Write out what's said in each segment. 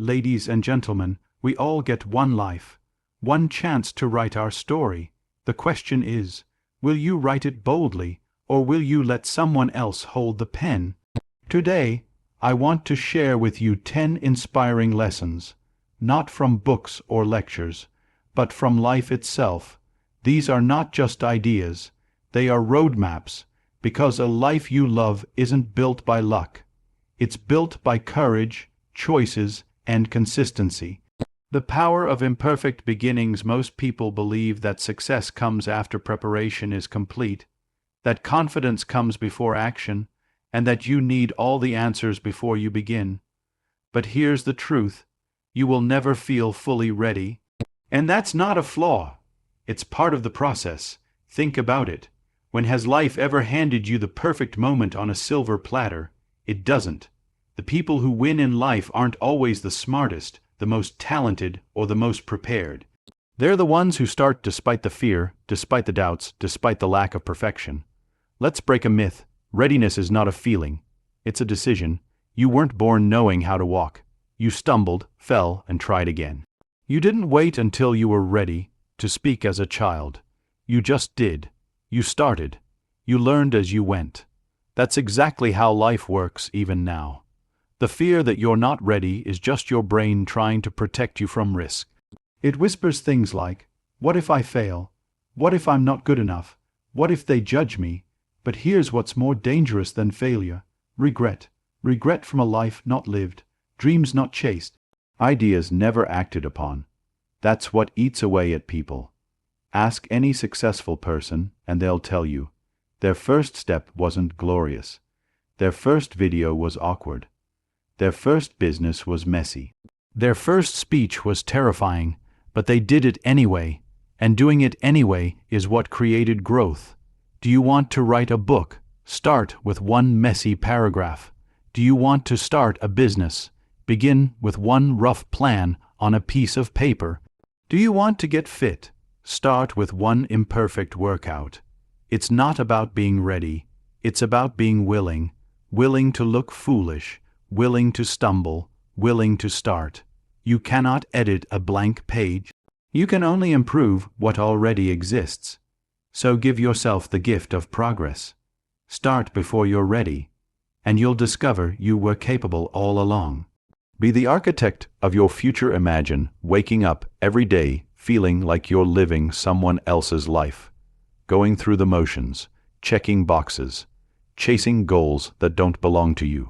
Ladies and gentlemen, we all get one life, one chance to write our story. The question is, will you write it boldly, or will you let someone else hold the pen? Today, I want to share with you 10 inspiring lessons, not from books or lectures, but from life itself. These are not just ideas, they are roadmaps, because a life you love isn't built by luck. It's built by courage, choices, and consistency. The power of imperfect beginnings. Most people believe that success comes after preparation is complete, that confidence comes before action, and that you need all the answers before you begin. But here's the truth: you will never feel fully ready. And that's not a flaw. It's part of the process. Think about it. When has life ever handed you the perfect moment on a silver platter? It doesn't. The people who win in life aren't always the smartest, the most talented, or the most prepared. They're the ones who start despite the fear, despite the doubts, despite the lack of perfection. Let's break a myth. Readiness is not a feeling. It's a decision. You weren't born knowing how to walk. You stumbled, fell, and tried again. You didn't wait until you were ready to speak as a child. You just did. You started. You learned as you went. That's exactly how life works even now. The fear that you're not ready is just your brain trying to protect you from risk. It whispers things like, "What if I fail? What if I'm not good enough? What if they judge me?" But here's what's more dangerous than failure: regret. Regret from a life not lived, dreams not chased, ideas never acted upon. That's what eats away at people. Ask any successful person, and they'll tell you, their first step wasn't glorious. Their first video was awkward. Their first business was messy. Their first speech was terrifying, but they did it anyway, and doing it anyway is what created growth. Do you want to write a book? Start with one messy paragraph. Do you want to start a business? Begin with one rough plan on a piece of paper. Do you want to get fit? Start with one imperfect workout. It's not about being ready. It's about being willing. Willing to look foolish. Willing to stumble. Willing to start. You cannot edit a blank page. You can only improve what already exists. So give yourself the gift of progress. Start before you're ready, and you'll discover you were capable all along. Be the architect of your future. Imagine waking up every day feeling like you're living someone else's life, going through the motions, checking boxes, chasing goals that don't belong to you.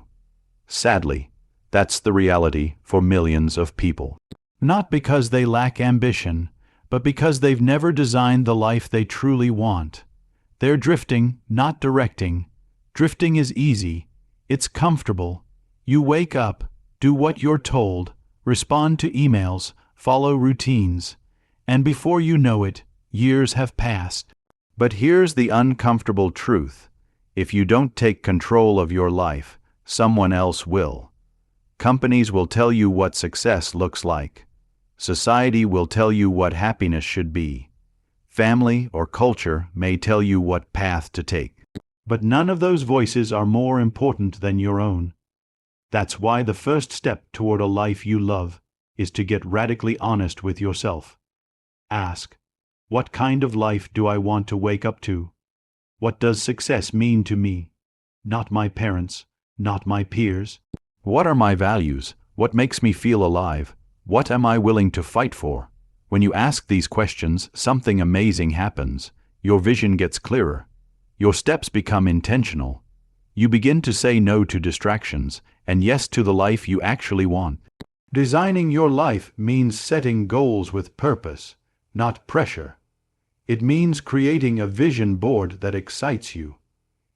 Sadly, that's the reality for millions of people. Not because they lack ambition, but because they've never designed the life they truly want. They're drifting, not directing. Drifting is easy. It's comfortable. You wake up, do what you're told, respond to emails, follow routines, and before you know it, years have passed. But here's the uncomfortable truth: if you don't take control of your life, someone else will. Companies will tell you what success looks like. Society will tell you what happiness should be. Family or culture may tell you what path to take. But none of those voices are more important than your own. That's why the first step toward a life you love is to get radically honest with yourself. Ask, what kind of life do I want to wake up to? What does success mean to me? Not my parents, not my peers. What are my values? What makes me feel alive? What am I willing to fight for? When you ask these questions, something amazing happens. Your vision gets clearer. Your steps become intentional. You begin to say no to distractions and yes to the life you actually want. Designing your life means setting goals with purpose, not pressure. It means creating a vision board that excites you.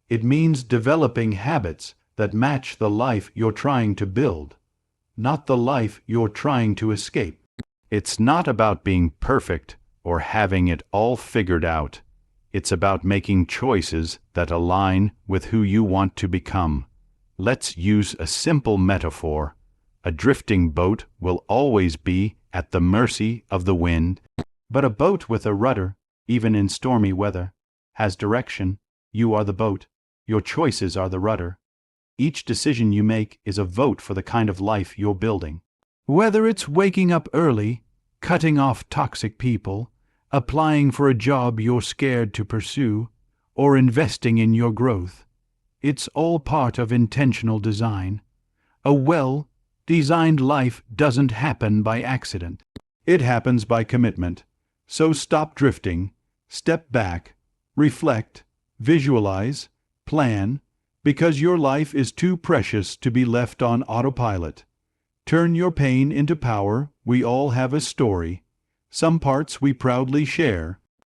It means developing habits that match the life you're trying to build, not the life you're trying to escape. It's not about being perfect or having it all figured out. It's about making choices that align with who you want to become. Let's use a simple metaphor. A drifting boat will always be at the mercy of the wind, but a boat with a rudder, even in stormy weather, has direction. You are the boat. Your choices are the rudder. Each decision you make is a vote for the kind of life you're building. Whether it's waking up early, cutting off toxic people, applying for a job you're scared to pursue, or investing in your growth, it's all part of intentional design. A well-designed life doesn't happen by accident. It happens by commitment. So stop drifting, step back, reflect, visualize, plan, because your life is too precious to be left on autopilot. Turn your pain into power. We all have a story. Some parts we proudly share.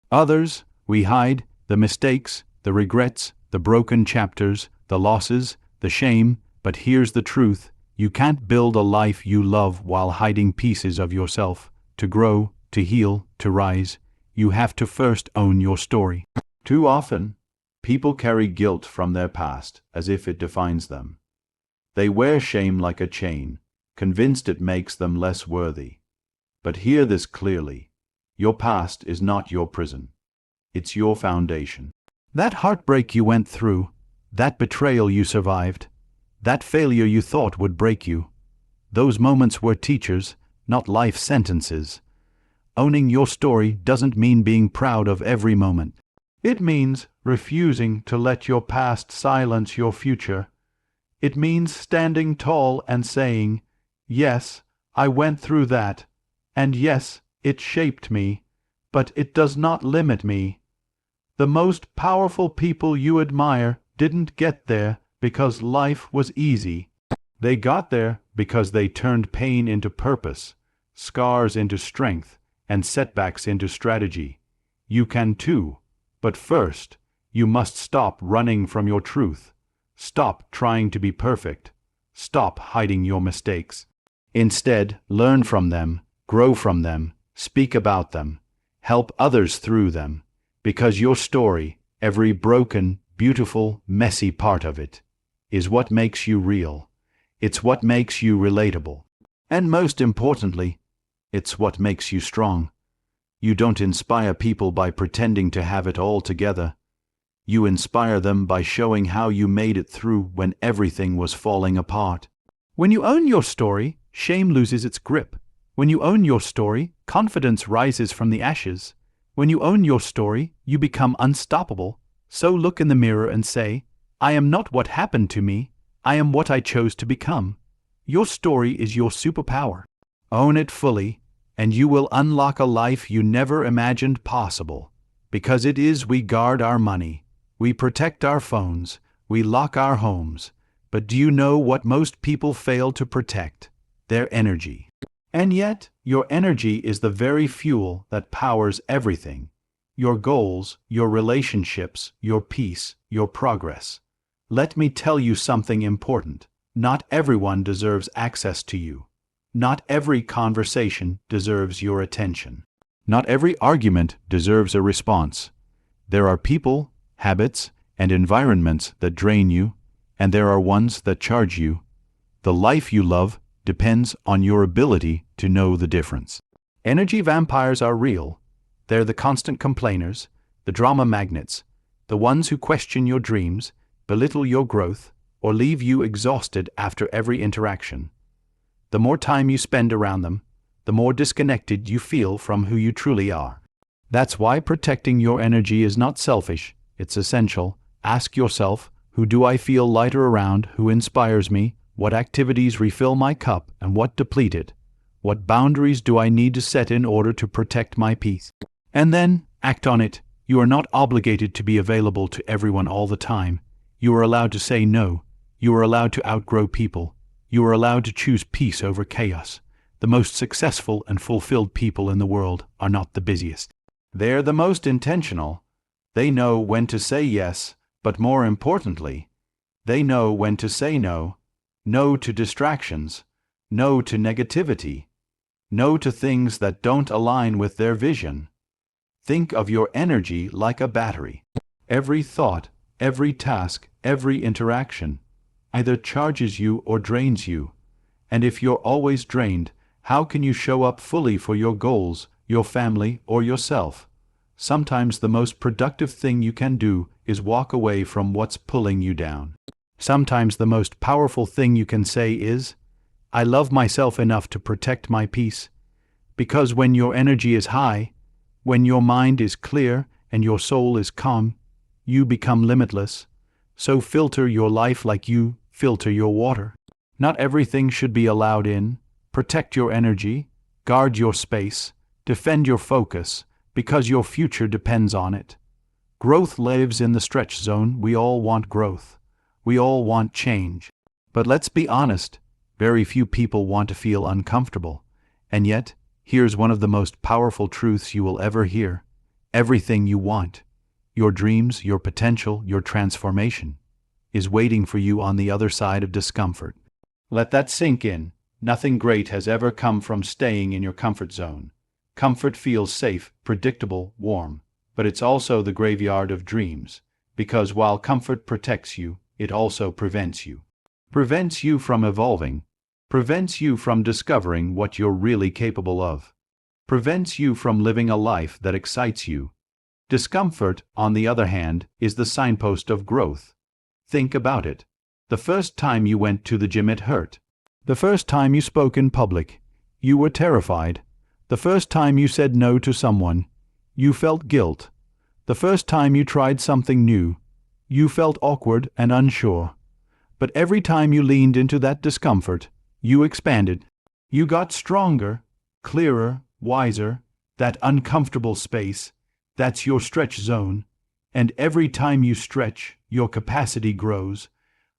Others we hide, the mistakes, the regrets, the broken chapters, the losses, the shame. But here's the truth. You can't build a life you love while hiding pieces of yourself. To grow, to heal, to rise, you have to first own your story. Too often, people carry guilt from their past as if it defines them. They wear shame like a chain, convinced it makes them less worthy. But hear this clearly. Your past is not your prison. It's your foundation. That heartbreak you went through, that betrayal you survived, that failure you thought would break you, those moments were teachers, not life sentences. Owning your story doesn't mean being proud of every moment. It means refusing to let your past silence your future. It means standing tall and saying, yes, I went through that, and yes, it shaped me, but it does not limit me. The most powerful people you admire didn't get there because life was easy. They got there because they turned pain into purpose, scars into strength, and setbacks into strategy. You can too, but first, you must stop running from your truth. Stop trying to be perfect. Stop hiding your mistakes. Instead, learn from them, grow from them, speak about them, help others through them, because your story, every broken, beautiful, messy part of it, is what makes you real. It's what makes you relatable. And most importantly, it's what makes you strong. You don't inspire people by pretending to have it all together. You inspire them by showing how you made it through when everything was falling apart. When you own your story, shame loses its grip. When you own your story, confidence rises from the ashes. When you own your story, you become unstoppable. So look in the mirror and say, I am not what happened to me. I am what I chose to become. Your story is your superpower. Own it fully, and you will unlock a life you never imagined possible. Because it is we guard our money, we protect our phones, we lock our homes. But do you know what most people fail to protect? Their energy. And yet, your energy is the very fuel that powers everything. Your goals, your relationships, your peace, your progress. Let me tell you something important. Not everyone deserves access to you. Not every conversation deserves your attention. Not every argument deserves a response. There are people, habits, and environments that drain you, and there are ones that charge you. The life you love depends on your ability to know the difference. Energy vampires are real. They're the constant complainers, the drama magnets, the ones who question your dreams, belittle your growth, or leave you exhausted after every interaction. The more time you spend around them, the more disconnected you feel from who you truly are. That's why protecting your energy is not selfish, it's essential. Ask yourself, who do I feel lighter around, who inspires me, what activities refill my cup, and what deplete it? What boundaries do I need to set in order to protect my peace? And then, act on it. You are not obligated to be available to everyone all the time. You are allowed to say no. You are allowed to outgrow people. You are allowed to choose peace over chaos. The most successful and fulfilled people in the world are not the busiest. They're the most intentional. They know when to say yes, but more importantly, they know when to say no. No to distractions. No to negativity. No to things that don't align with their vision. Think of your energy like a battery. Every thought, every task, every interaction either charges you or drains you. And if you're always drained, how can you show up fully for your goals, your family, or yourself? Sometimes the most productive thing you can do is walk away from what's pulling you down. Sometimes the most powerful thing you can say is, I love myself enough to protect my peace. Because when your energy is high, when your mind is clear and your soul is calm, you become limitless. So filter your life like you filter your water. Not everything should be allowed in. Protect your energy, guard your space, defend your focus, because your future depends on it. Growth lives in the stretch zone. We all want growth. We all want change. But let's be honest, very few people want to feel uncomfortable. And yet, here's one of the most powerful truths you will ever hear. Everything you want, your dreams, your potential, your transformation, is waiting for you on the other side of discomfort. Let that sink in. Nothing great has ever come from staying in your comfort zone. Comfort feels safe, predictable, warm, but it's also the graveyard of dreams, because while comfort protects you, it also prevents you. Prevents you from evolving, prevents you from discovering what you're really capable of, prevents you from living a life that excites you. Discomfort, on the other hand, is the signpost of growth. Think about it. The first time you went to the gym, it hurt. The first time you spoke in public, you were terrified. The first time you said no to someone, you felt guilt. The first time you tried something new, you felt awkward and unsure. But every time you leaned into that discomfort, you expanded. You got stronger, clearer, wiser. That uncomfortable space, that's your stretch zone. And every time you stretch, your capacity grows.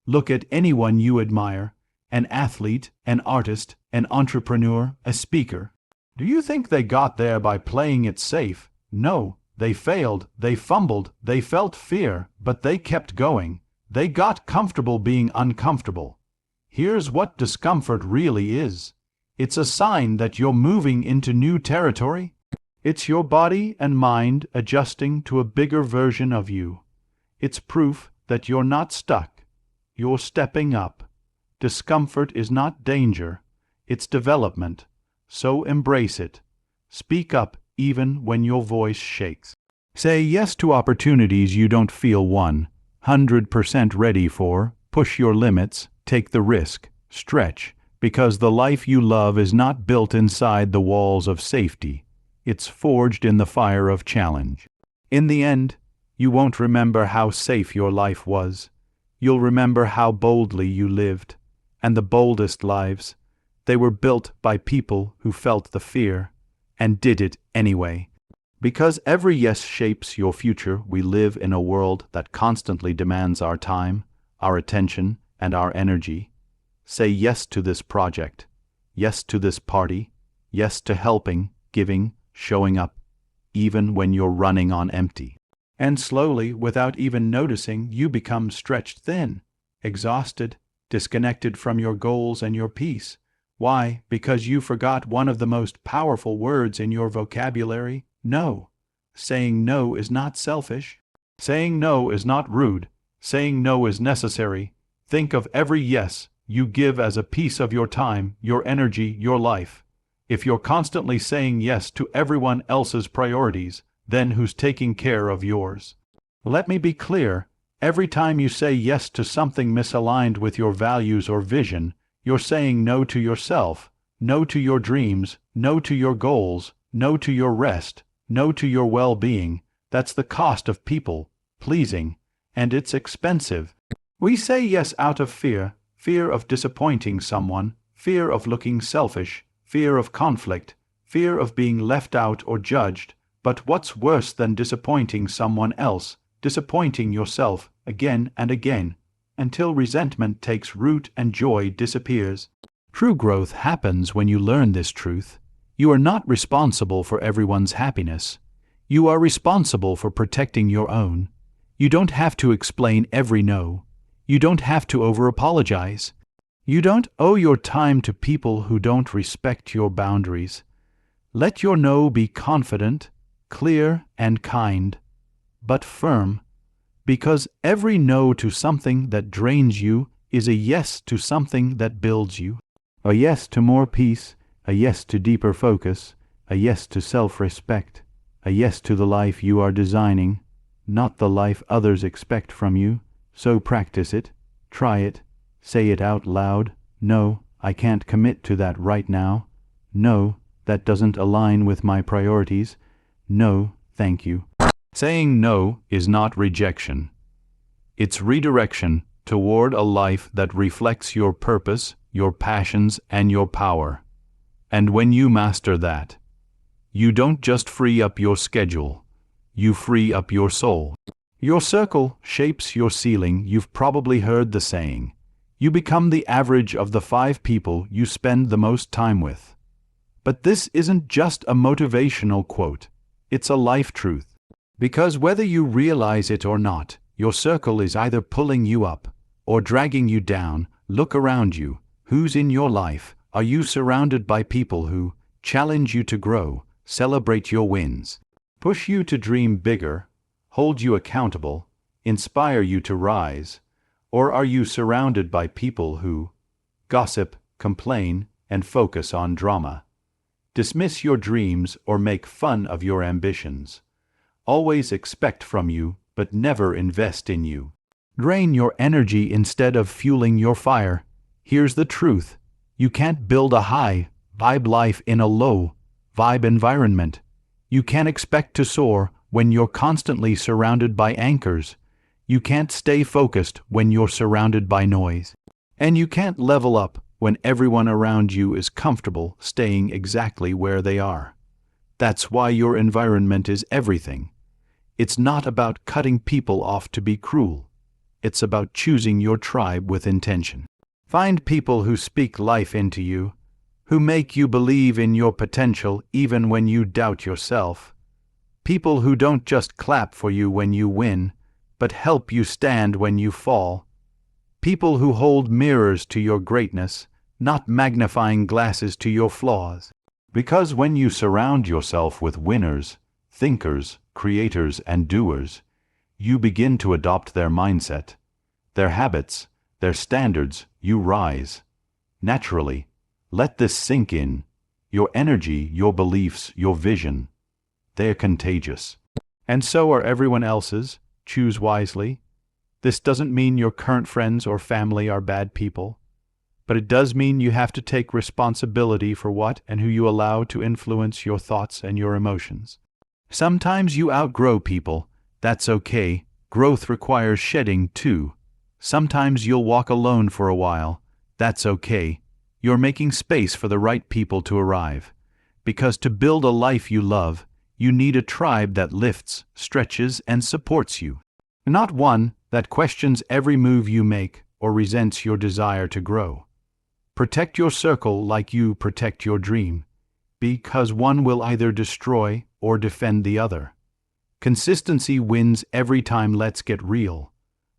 Look at anyone you admire, an athlete, an artist, an entrepreneur, a speaker. Do you think they got there by playing it safe? No, they failed, they fumbled, they felt fear, but they kept going. They got comfortable being uncomfortable. Here's what discomfort really is. It's a sign that you're moving into new territory. It's your body and mind adjusting to a bigger version of you. It's proof that you're not stuck. You're stepping up. Discomfort is not danger. It's development. So embrace it. Speak up even when your voice shakes. Say yes to opportunities you don't feel 100% ready for. Push your limits. Take the risk. Stretch. Because the life you love is not built inside the walls of safety. It's forged in the fire of challenge. In the end, you won't remember how safe your life was. You'll remember how boldly you lived. And the boldest lives, they were built by people who felt the fear and did it anyway. Because every yes shapes your future, we live in a world that constantly demands our time, our attention, and our energy. Say yes to this project, yes to this party, yes to helping, giving, showing up, even when you're running on empty. And slowly, without even noticing, you become stretched thin, exhausted, disconnected from your goals and your peace. Why? Because you forgot one of the most powerful words in your vocabulary: no. Saying no is not selfish. Saying no is not rude. Saying no is necessary. Think of every yes you give as a piece of your time, your energy, your life. If you're constantly saying yes to everyone else's priorities, then who's taking care of yours? Let me be clear. Every time you say yes to something misaligned with your values or vision, you're saying no to yourself, no to your dreams, no to your goals, no to your rest, no to your well-being. That's the cost of people pleasing, and it's expensive. We say yes out of fear, fear of disappointing someone, fear of looking selfish, fear of conflict, fear of being left out or judged. But what's worse than disappointing someone else? Disappointing yourself again and again, until resentment takes root and joy disappears. True growth happens when you learn this truth. You are not responsible for everyone's happiness. You are responsible for protecting your own. You don't have to explain every no. You don't have to over-apologize. You don't owe your time to people who don't respect your boundaries. Let your no be confident, clear, and kind, but firm, because every no to something that drains you is a yes to something that builds you. A yes to more peace, a yes to deeper focus, a yes to self-respect, a yes to the life you are designing, not the life others expect from you. So practice it, try it, say it out loud. No, I can't commit to that right now. No, that doesn't align with my priorities. No, thank you. Saying no is not rejection. It's redirection toward a life that reflects your purpose, your passions, and your power. And when you master that, you don't just free up your schedule, you free up your soul. Your circle shapes your ceiling. You've probably heard the saying. You become the average of the 5 people you spend the most time with. But this isn't just a motivational quote, it's a life truth. Because whether you realize it or not, your circle is either pulling you up or dragging you down. Look around you. Who's in your life? Are you surrounded by people who challenge you to grow, celebrate your wins, push you to dream bigger, hold you accountable, inspire you to rise? Or are you surrounded by people who gossip, complain, and focus on drama, dismiss your dreams, or make fun of your ambitions? Always expect from you, but never invest in you. Drain your energy instead of fueling your fire. Here's the truth. You can't build a high vibe life in a low vibe environment. You can't expect to soar when you're constantly surrounded by anchors. You can't stay focused when you're surrounded by noise. And you can't level up when everyone around you is comfortable staying exactly where they are. That's why your environment is everything. It's not about cutting people off to be cruel. It's about choosing your tribe with intention. Find people who speak life into you, who make you believe in your potential even when you doubt yourself. People who don't just clap for you when you win, but help you stand when you fall. People who hold mirrors to your greatness, not magnifying glasses to your flaws. Because when you surround yourself with winners, thinkers, creators, and doers, you begin to adopt their mindset, their habits, their standards. You rise. Naturally, let this sink in. Your energy, your beliefs, your vision, they're contagious. And so are everyone else's. Choose wisely. This doesn't mean your current friends or family are bad people, but it does mean you have to take responsibility for what and who you allow to influence your thoughts and your emotions. Sometimes you outgrow people. That's okay. Growth requires shedding too. Sometimes you'll walk alone for a while. That's okay. You're making space for the right people to arrive. Because to build a life you love, you need a tribe that lifts, stretches, and supports you. Not one that questions every move you make or resents your desire to grow. Protect your circle like you protect your dream, because one will either destroy or defend the other. Consistency wins every time. Let's get real.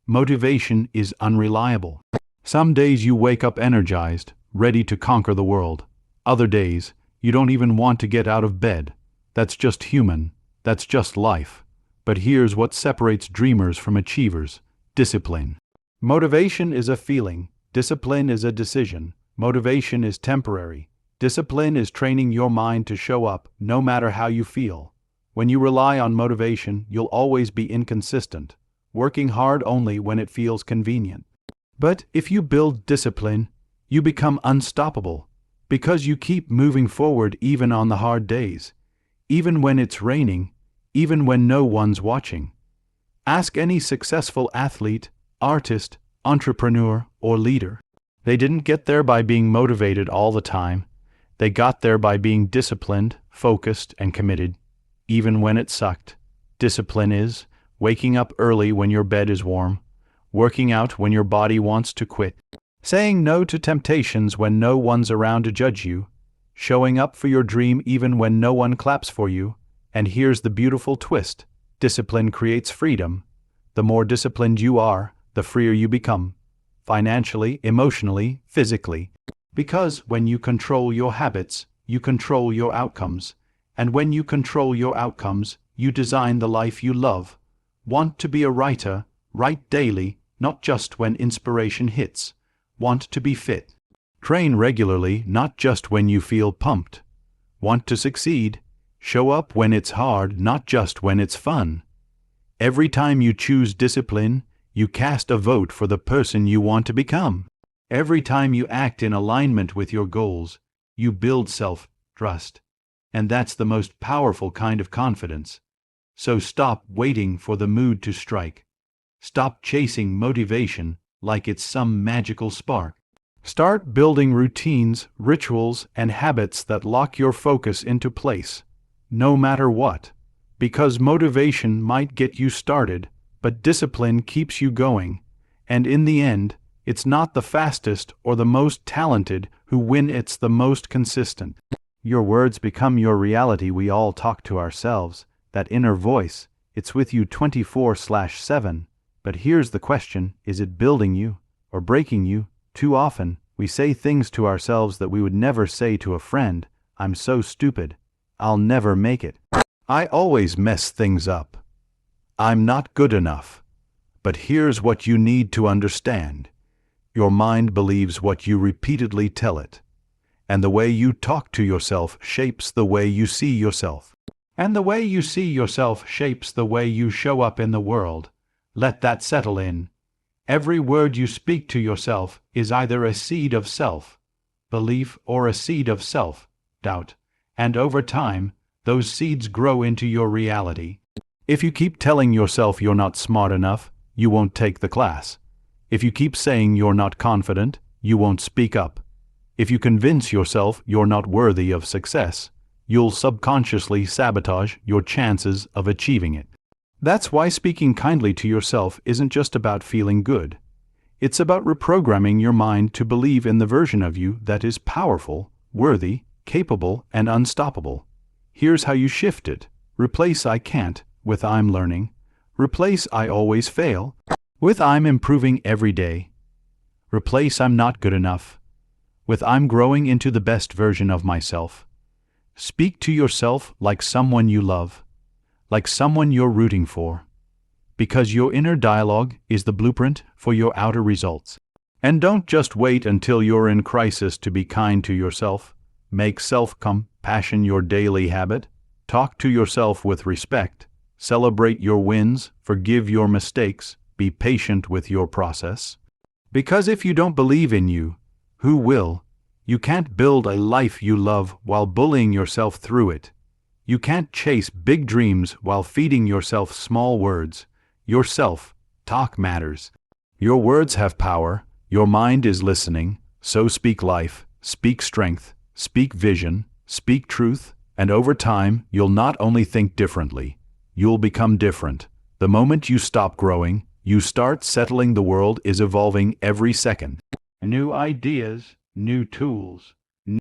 Motivation is unreliable. Some days you wake up energized, ready to conquer the world. Other days, you don't even want to get out of bed. That's just human. That's just life. But here's what separates dreamers from achievers: discipline. Motivation is a feeling. Discipline is a decision. Motivation is temporary. Discipline is training your mind to show up no matter how you feel. When you rely on motivation, you'll always be inconsistent, working hard only when it feels convenient. But if you build discipline, you become unstoppable, because you keep moving forward even on the hard days, even when it's raining, even when no one's watching. Ask any successful athlete, artist, entrepreneur, or leader. They didn't get there by being motivated all the time. They got there by being disciplined, focused, and committed, even when it sucked. Discipline is waking up early when your bed is warm, working out when your body wants to quit, saying no to temptations when no one's around to judge you, showing up for your dream even when no one claps for you. And here's the beautiful twist: discipline creates freedom. The more disciplined you are, the freer you become, financially, emotionally, physically. Because when you control your habits, you control your outcomes. And when you control your outcomes, you design the life you love. Want to be a writer? Write daily, not just when inspiration hits. Want to be fit? Train regularly, not just when you feel pumped. Want to succeed? Show up when it's hard, not just when it's fun. Every time you choose discipline, you cast a vote for the person you want to become. Every time you act in alignment with your goals, you build self-trust. And that's the most powerful kind of confidence. So stop waiting for the mood to strike. Stop chasing motivation like it's some magical spark. Start building routines, rituals, and habits that lock your focus into place, no matter what. Because motivation might get you started, but discipline keeps you going. And in the end, it's not the fastest or the most talented who win, it's the most consistent. Your words become your reality. We all talk to ourselves, that inner voice. It's with you 24/7. But here's the question, is it building you or breaking you? Too often, we say things to ourselves that we would never say to a friend. I'm so stupid. I'll never make it. I always mess things up. I'm not good enough. But here's what you need to understand. Your mind believes what you repeatedly tell it. And the way you talk to yourself shapes the way you see yourself. And the way you see yourself shapes the way you show up in the world. Let that settle in. Every word you speak to yourself is either a seed of self-belief or a seed of self-doubt. And over time, those seeds grow into your reality. If you keep telling yourself you're not smart enough, you won't take the class. If you keep saying you're not confident, you won't speak up. If you convince yourself you're not worthy of success, you'll subconsciously sabotage your chances of achieving it. That's why speaking kindly to yourself isn't just about feeling good. It's about reprogramming your mind to believe in the version of you that is powerful, worthy, capable, and unstoppable. Here's how you shift it. Replace I can't with I'm learning. Replace I always fail with I'm improving every day. Replace I'm not good enough with I'm growing into the best version of myself. Speak to yourself like someone you love, like someone you're rooting for, because your inner dialogue is the blueprint for your outer results. And don't just wait until you're in crisis to be kind to yourself. Make self-compassion your daily habit. Talk to yourself with respect. Celebrate your wins. Forgive your mistakes. Be patient with your process. Because if you don't believe in you, who will? You can't build a life you love while bullying yourself through it. You can't chase big dreams while feeding yourself small words. Your self-talk matters. Your words have power. Your mind is listening. So speak life, speak strength, speak vision, speak truth, and over time, you'll not only think differently, you'll become different. The moment you stop growing, you start settling. The world is evolving every second. New ideas, new tools,